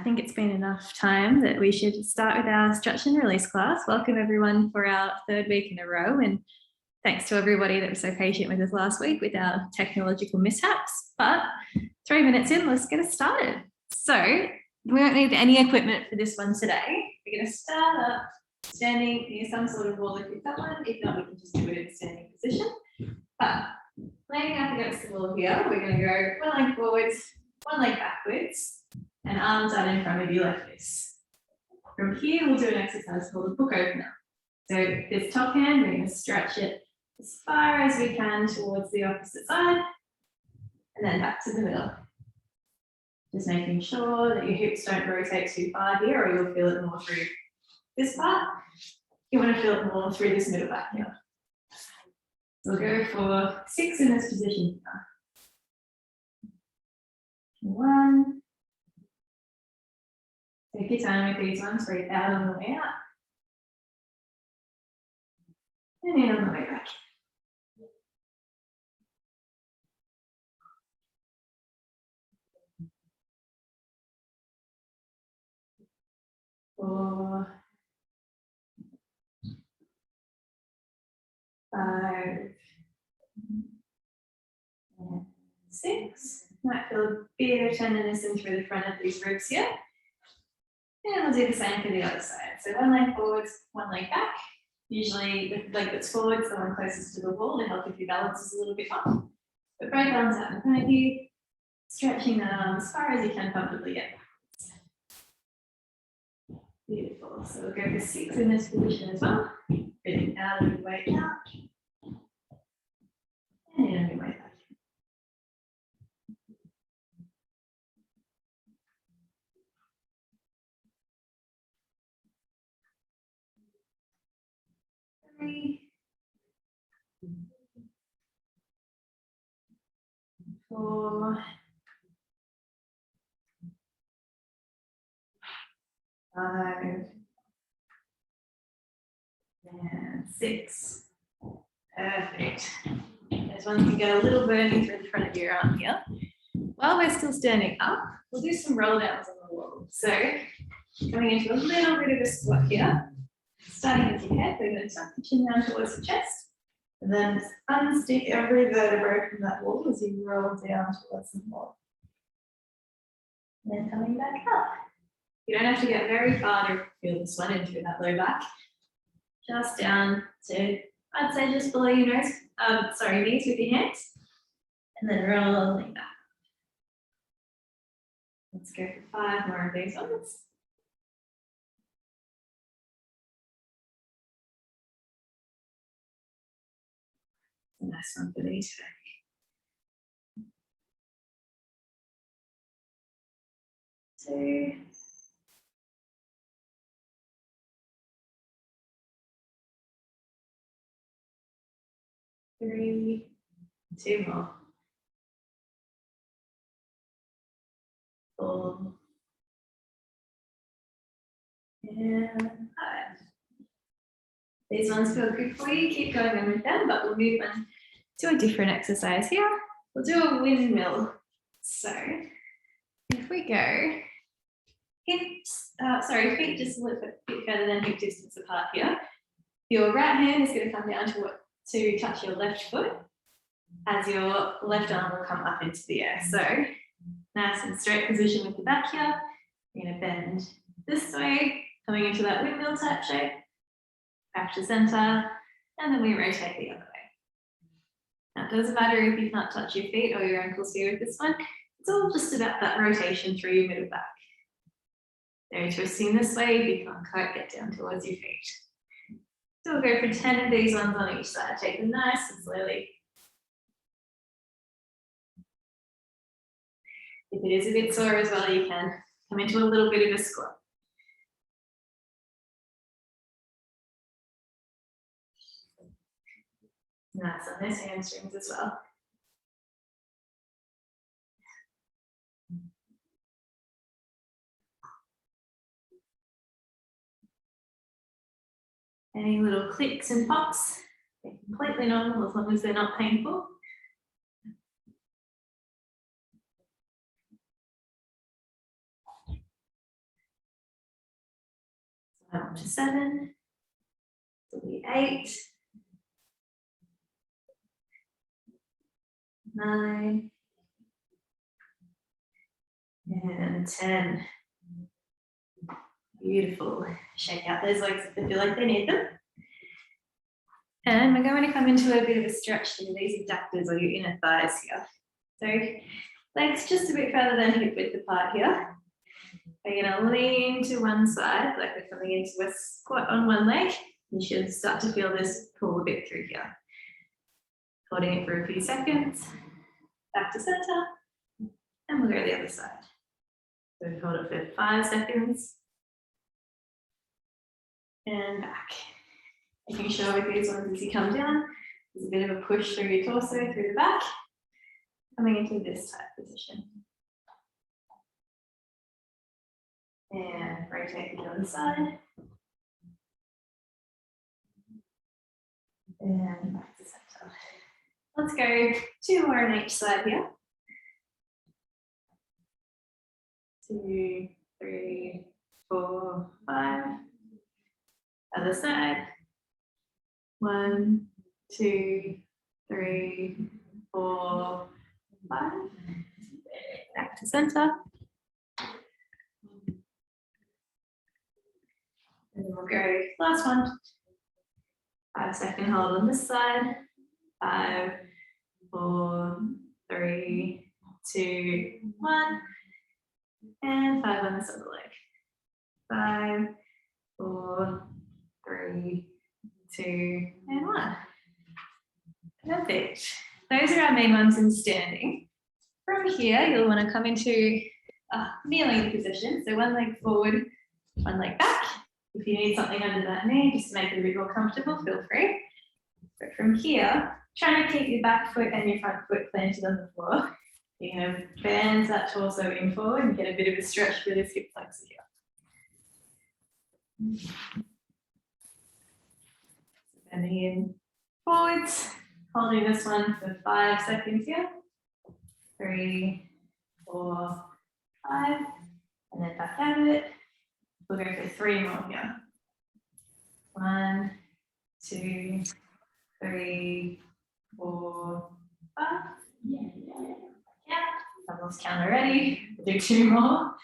I think it's been enough time that we should start with our stretch and release class. Welcome everyone for our third week in a row, and thanks to everybody that was so patient with us last week with our technological mishaps. But 3 minutes in, let's get it started. So we won't need any equipment for this one today. We're going to start up standing near some sort of wall if you've got one. If not, we can just do it in a standing position. But laying up against the wall here, we're going to go one leg forwards, one leg backwards, and arms out in front of you like this. From here, we'll do an exercise called a book opener. So this top hand, we're going to stretch it as far as we can towards the opposite side, and then back to the middle. Just making sure that your hips don't rotate too far here, or you'll feel it more through this part. You want to feel it more through this middle back here. We'll go for 6 in this position here. 1. Take your time with these ones, breathe out on the way out. And in on the way back. 4, 5, and 6. Might feel a bit of tenderness in through the front of these ribs here. And we'll do the same for the other side. So one leg forwards, one leg back. Usually the leg that's forward is the one closest to the wall to help if your balance is a little bit off. But both arms out in front of you, stretching the arms as far as you can comfortably get backwards. Beautiful. So we'll go for 6 in this position as well. Breathing out of your way out. And in on your way back. 3, 4, 5, and 6. Perfect. This one can get a little burning through the front of your arm here. While we're still standing up, we'll do some roll downs on the wall. So coming into a little bit of a squat here. Starting with your head, we're going to tuck the chin down towards the chest, and then unstick every vertebrae from that wall as you roll down towards the wall. And then coming back up. You don't have to get very far to feel the sweat in through that low back. Just down to, I'd say just below your nose, knees with your hands, and then rolling back. Let's go for 5 more of these ones. Nice one for these. 2. 3. 2 more. 4. And 5. These ones feel good for you. Keep going on with them, but we'll move on to a different exercise here. We'll do a windmill. So if we go feet just a little bit further than hip distance apart here. Your right hand is going to come down to touch your left foot as your left arm will come up into the air. So nice and straight position with the back here. You're going to bend this way, coming into that windmill type shape. Back to center, and then we rotate the other way. Now, it doesn't matter if you can't touch your feet or your ankles here with this one. It's all just about that rotation through your middle back. They're twisting this way if you can't quite get down towards your feet. So we'll go for 10 of these ones on each side. Take them nice and slowly. If it is a bit sore as well, you can come into a little bit of a squat. Nice on those hamstrings as well. Any little clicks and pops, they're completely normal as long as they're not painful. Up to 7, 8, 9, and 10. Beautiful. Shake out those legs if they feel like they need them. And we're going to come into a bit of a stretch here. These adductors or your inner thighs here. So legs just a bit further than hip width apart here. We're going to lean to one side, like we're coming into a squat on one leg. You should start to feel this pull a bit through here. Holding it for a few seconds. Back to center. And we'll go to the other side. So hold it for 5 seconds. And back. Making sure with these ones as you come down, there's a bit of a push through your torso, through the back. Coming into this type position. And rotate to the other side. And back to center. Let's go 2 more on each side here. 2, 3, 4, 5. Other side. 1, 2, 3, 4, 5. Back to center. And then we'll go last one. 5-second hold on this side. 5, 4, 3, 2, 1. And 5 on this other leg. 5, 4, 3, 2, and 1. Perfect. Those are our main ones in standing. From here, you'll want to come into a kneeling position. So one leg forward, one leg back. If you need something under that knee, just to make it a bit more comfortable, feel free. But from here, try to keep your back foot and your front foot planted on the floor. You're going to bend that torso in forward and get a bit of a stretch for this hip flexor here. Bending in forwards, holding this one for 5 seconds here. 3, 4, 5, and then back out of it. We'll go for 3 more here. 1, 2, 3, 4, 5. Yeah. I've lost count already. We'll do 2 more.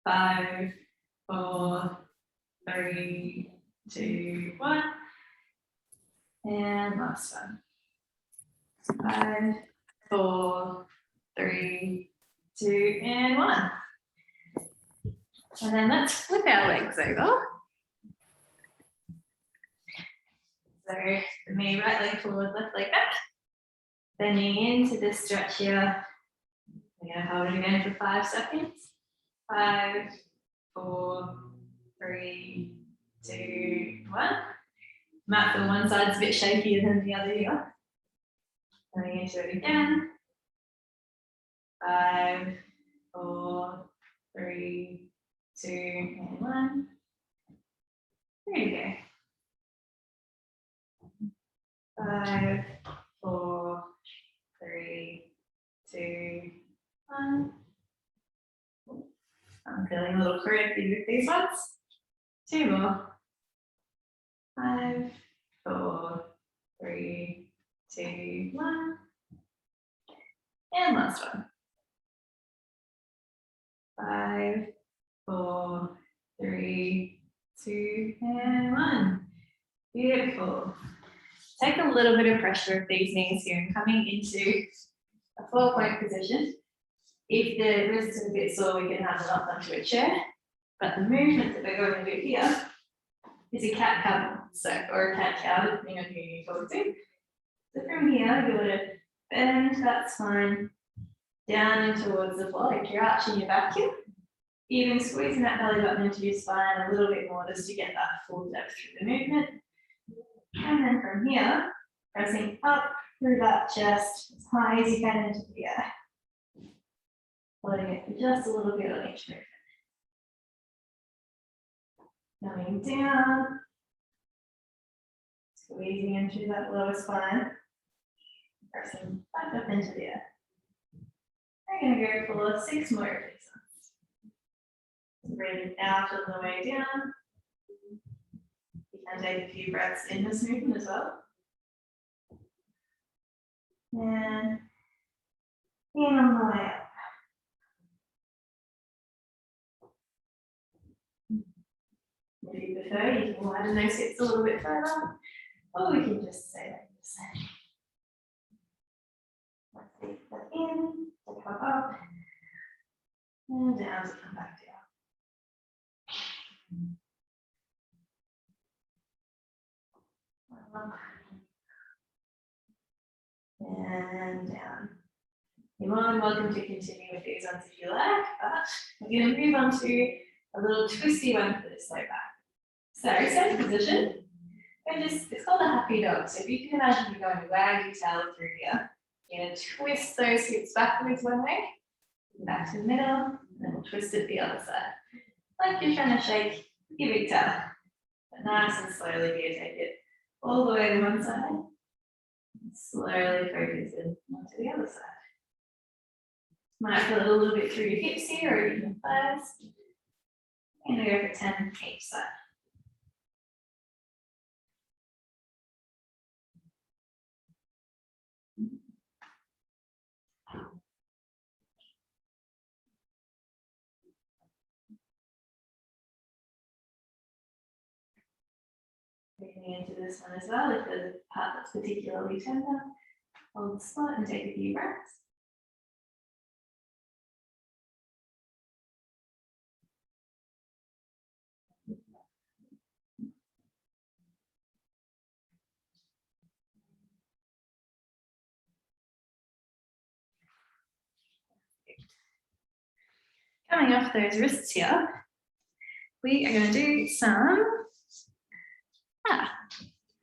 5, 4, 3, 2, 1. And last one. 5, 4, 3, 2, and 1. And then let's flip our legs over. So for me, right leg forward, left leg back. Bending into this stretch here. We're going to hold it again for 5 seconds. 5, 4, 3, 2, 1. Might feel one side's a bit shakier than the other here. Coming into it again. 5, 4, 3, 2, and 1. There you go. 5, 4, 3, 2, 1. I'm feeling a little crampy with these ones. 2 more. 5, 4, 3, 2, 1. And last one. 5, 4, 3, 2, and 1. Beautiful. Take a little bit of pressure of these knees here and coming into a 4-point position. If the wrists are a bit sore, we can have it up onto a chair. But the movement that we're going to do here is a cat-cow, or a cat-cow, depending on who you talk to. So from here, you want to bend that spine down and towards the floor, like you're arching your back here. Even squeezing that belly button into your spine a little bit more just to get that full depth through the movement. And then from here, pressing up through that chest as high as you can into the air. Letting it for just a little bit on each movement. Coming down, squeezing into that lower spine, pressing back up into the air. We're going to go for 6 more of these ones. Breathing out on the way down, And take a few breaths in this movement as well. And in on the way up. If you prefer, you can widen those hips a little bit further, or we can just stay like this. Let's take that in, to come up, and down to come back down. Up. And down. You're more than welcome to continue with these ones if you like, but we're going to move on to a little twisty one for this low back. So, same position. It's called a happy dog. So if you can imagine you're going to wag your tail through here, you're going to twist those hips backwards one way, back to the middle, and then we'll twist it the other side. Like you're trying to shake your big toe. But nice and slowly here, take it all the way to one side. And slowly focus in onto the other side. Might feel it a little bit through your hips here or even thighs. I'm going to go for 10 each side. Moving into this one as well, if there's a part that's particularly tender, hold the spot and take a few breaths. Coming off those wrists here, we are going to do some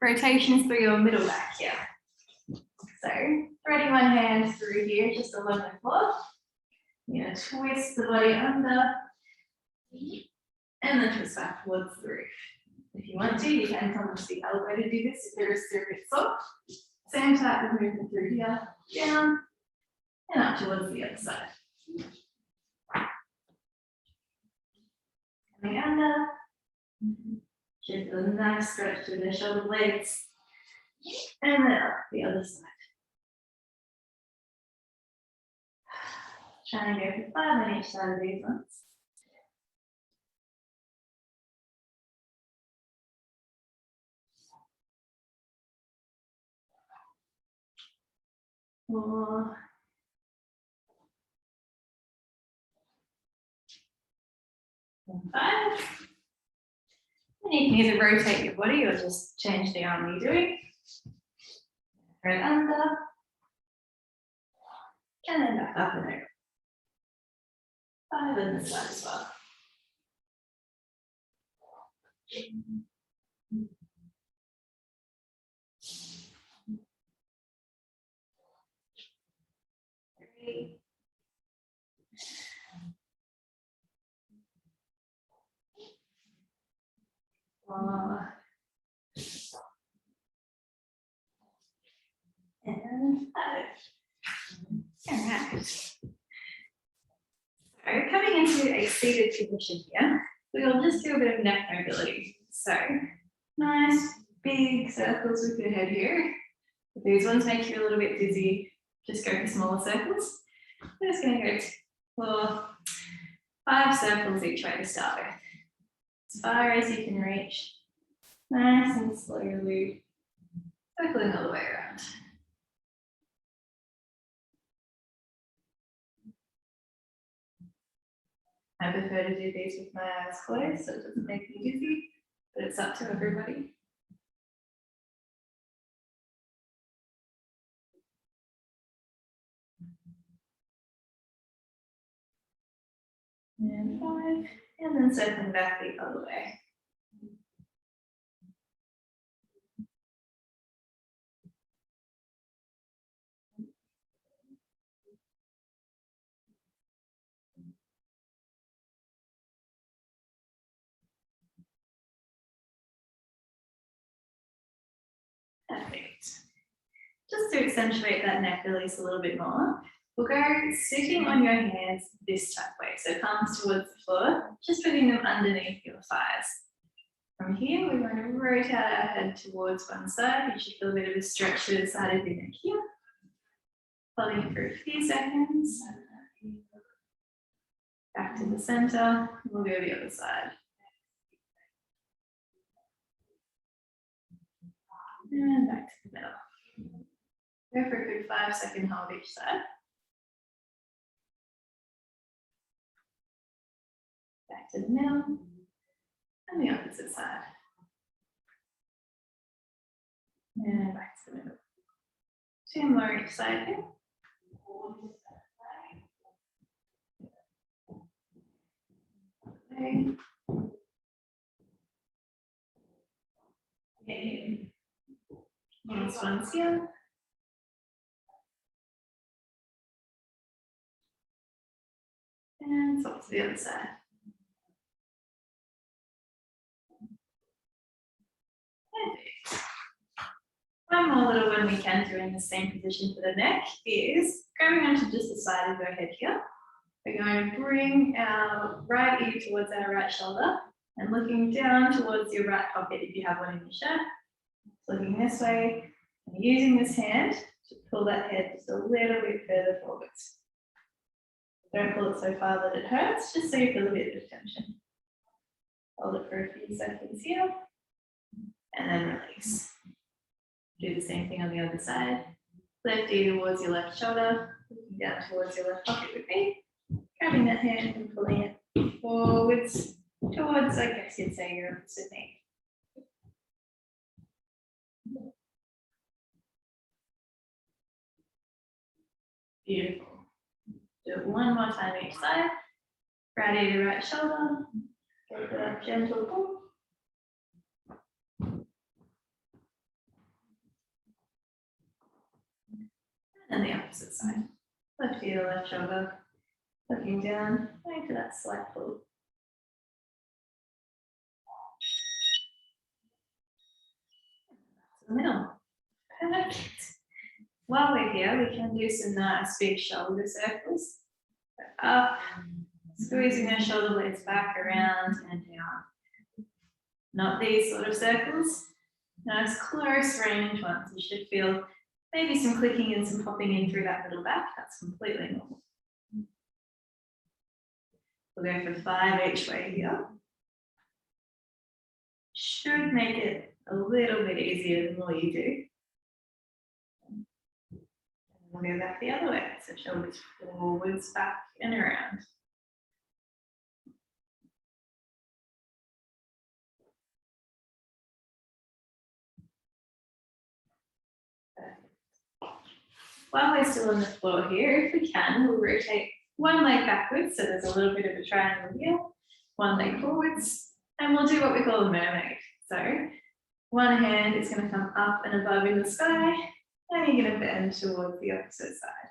rotations through your middle back here. So threading one hand through here just along the floor. You're going to twist the body under and then twist back towards the roof. If you want to, you can come onto the elbow to do this if your wrists are a bit soft. Same type of movement through here, down and up towards the other side. Coming under. Just a nice stretch to the shoulder blades. And then up the other side. Try and go for 5 on each side of these ones. Four. And 5. And you can either rotate your body or just change the arm you're doing. Thread under. And then back up and over. 5 on this side as well. 3. 4. And 5. All right. So coming into a seated position here, we'll just do a bit of neck mobility. So nice big circles with your head here. If these ones make you a little bit dizzy, just go for smaller circles. We're just going to go for 5 circles each way to start with. As far as you can reach, nice and slowly, circling all the way around. I prefer to do these with my eyes closed so it doesn't make me dizzy, but it's up to everybody. And 5, and then circling back the other way. Perfect. Just to accentuate that neck release a little bit more, we'll go sitting on your hands this type way. So palms towards the floor, just putting them underneath your thighs. From here, we're going to rotate our head towards one side. You should feel a bit of a stretch to the side of your neck here. Holding it for a few seconds. Back to the center. We'll go the other side. And back to the middle. Go for a good 5-second hold each side. Back to the middle. And the opposite side. And back to the middle. 2 more each side here. Okay. Last one's here. And swap to the other side. Perfect. One more little one we can do in the same position for the neck is going onto just the side of your head here. We're going to bring our right ear towards our right shoulder and looking down towards your right pocket if you have one in your shirt. Looking this way and using this hand to pull that head just a little bit further forwards. Don't pull it so far that it hurts, just so you feel a bit of tension. Hold it for a few seconds here and then release. Do the same thing on the other side. Left ear towards your left shoulder, looking down towards your left pocket with me. Grabbing that hand and pulling it forwards towards, I guess you'd say, your opposite knee. Beautiful. Do it one more time each side. Right ear to right shoulder. Go for that gentle pull. And the opposite side. Left ear to left shoulder. Looking down, going for that slight pull. To the middle. Perfect. While we're here, we can do some nice big shoulder circles. Up, squeezing those shoulder blades back, around and down. Not these sort of circles. Nice close range ones. You should feel maybe some clicking and some popping in through that middle back. That's completely normal. We'll go for 5 each way here. Should make it a little bit easier the more you do. We'll go back the other way. So shoulders forwards, back and around. While we're still on the floor here, if we can, we'll rotate one leg backwards, so there's a little bit of a triangle here, one leg forwards, and we'll do what we call a mermaid. So one hand is going to come up and above in the sky, and you're going to bend towards the opposite side.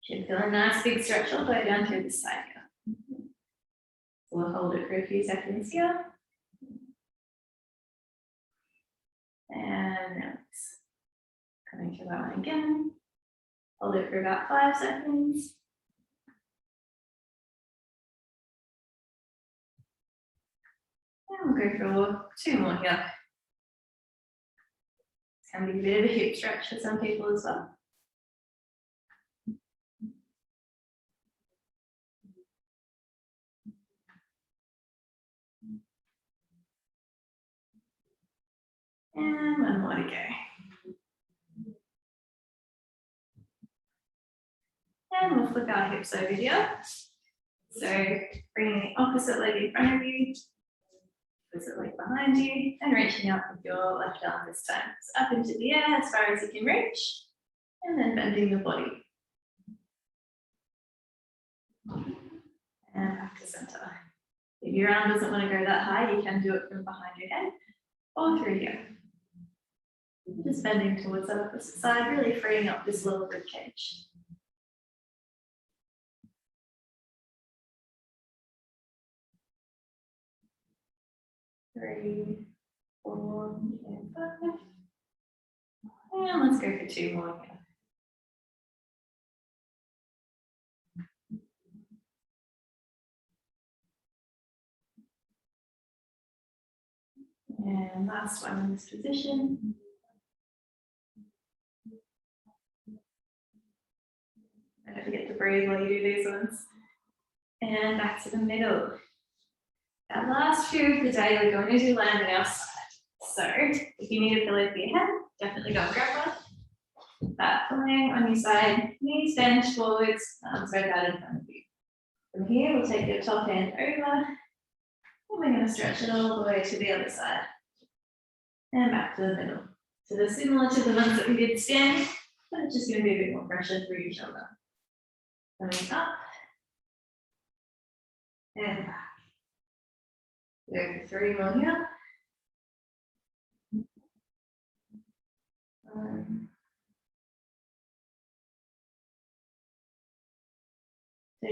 Should feel a nice big stretch all the way down to this side here. So we'll hold it for a few seconds here. And next. Coming to that one again. Hold it for about 5 seconds. And we'll go for 2 more here. It's going to be a bit of a hip stretch for some people as well. And 1 more to go. And we'll flip our hips over here. So bringing the opposite leg in front of you, opposite leg behind you, and reaching up with your left arm this time. So up into the air as far as you can reach, and then bending the body. And back to center. If your arm doesn't want to go that high, you can do it from behind your head or through here. Just bending towards the opposite side, really freeing up this lower rib cage. Three, 4, and 5. And let's go for 2 more here. And last one in this position. Don't forget to breathe while you do these ones. And back to the middle. That last few of the day, we're going to do land on our side. So if you need a pillow for your head, definitely go and grab one. But lying on your side, knees bent forwards, arms spread out in front of you. From here, we'll take your top hand over, and we're going to stretch it all the way to the other side. And back to the middle. So they're similar to the ones that we did standing, but it's just going to be a bit more pressure through your shoulder. Coming up. And back. Go 3 more here. 1, 2,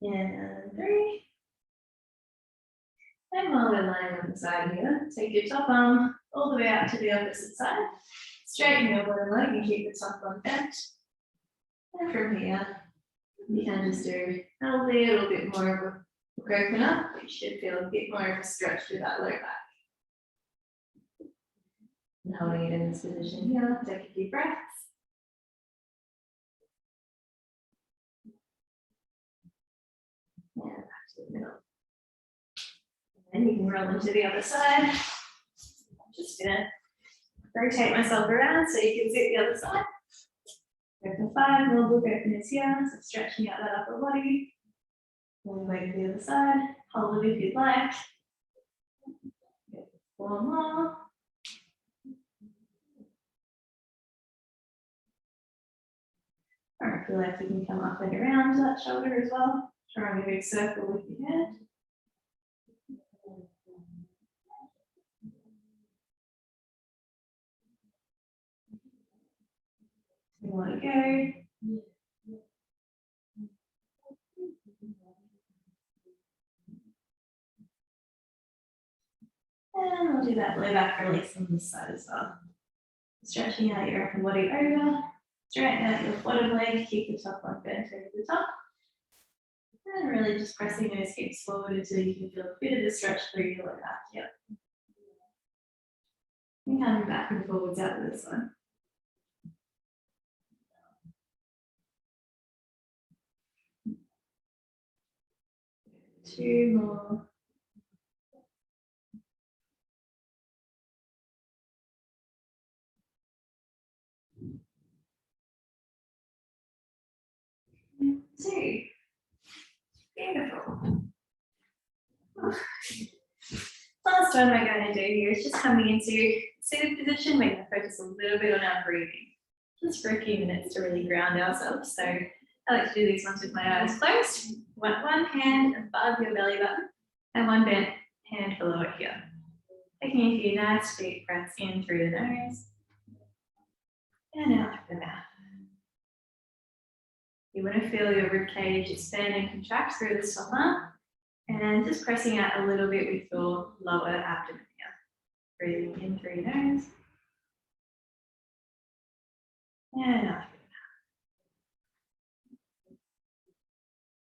and 3. And while we're lying on the side here, take your top arm all the way out to the opposite side. Straighten your bottom leg and keep the top one bent. And from here, you can just do probably a little bit more of a coconut. You should feel a bit more of a stretch through that low back. And holding it in this position here, take a few breaths. And back to the middle. And you can roll into the other side. I'm just gonna rotate myself around so you can see the other side. Go for 5, more book openers here, so stretching out that upper body. All the way to the other side. Hold it if you'd like. Go for 4 more. Or if you like, you can come up and around that shoulder as well. Drawing a big circle with your head. You want to go. And we'll do that low back release on this side as well. Stretching out your upper body over. Straighten out your bottom leg, keep the top one bent over the top. And really just pressing those hips forward until you can feel a bit of a stretch through your low back. Yep. And coming back and forwards out of this one. Two more. Two. Beautiful. Last one we're going to do here is just coming into seated position. We're going to focus a little bit on our breathing, just for a few minutes to really ground ourselves. So I like to do these ones with my eyes closed. One hand above your belly button and one bent hand below it here. Taking a few nice deep breaths in through the nose and out through the mouth. You want to feel your rib cage expand and contract through the stoma, and just pressing out a little bit with your lower abdomen here. Breathing in through your nose and out through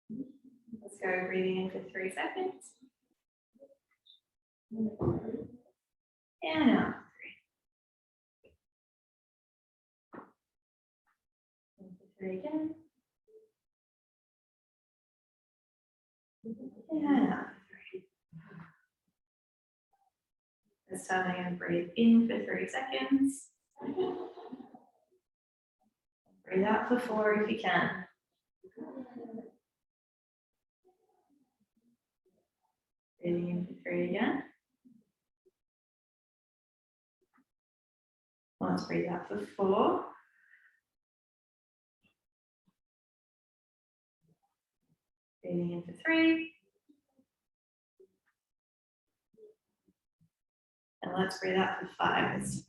the mouth. Let's go breathing in for 3 seconds. And out. 3 again. And out. This time I'm going to breathe in for 3 seconds. Breathe out for 4 if you can. Breathing in for 3 again. Let's breathe out for 4. Breathing in for 3. And let's breathe out for 5 this time.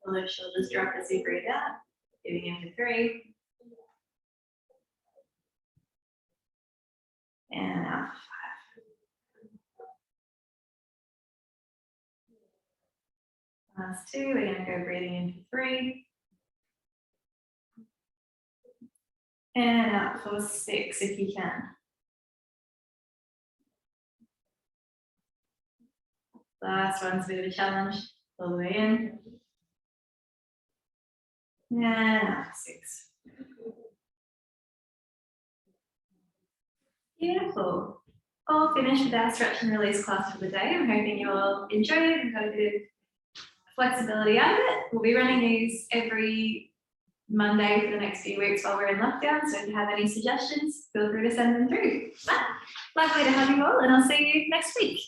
The left shoulders drop as you breathe out. Breathing in for 3. And out for 5. Last 2, we're going to go breathing in for 3. And out for 6 if you can. Last one's a bit of a challenge. All the way in. And out for 6. Beautiful. All finished with our stretch and release class for the day. I'm hoping you all enjoyed it and got a bit of flexibility out of it. We'll be running these every Monday for the next few weeks while we're in lockdown. So if you have any suggestions, feel free to send them through. But lovely to have you all, and I'll see you next week.